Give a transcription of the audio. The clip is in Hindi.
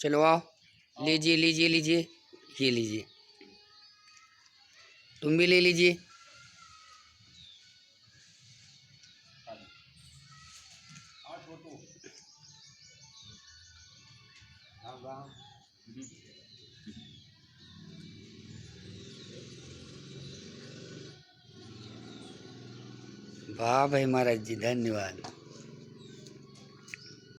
चलो आओ, लीजिए लीजिए लीजिए, ये लीजिए, तुम भी ले लीजिए। वाह भाई महाराज जी, धन्यवाद।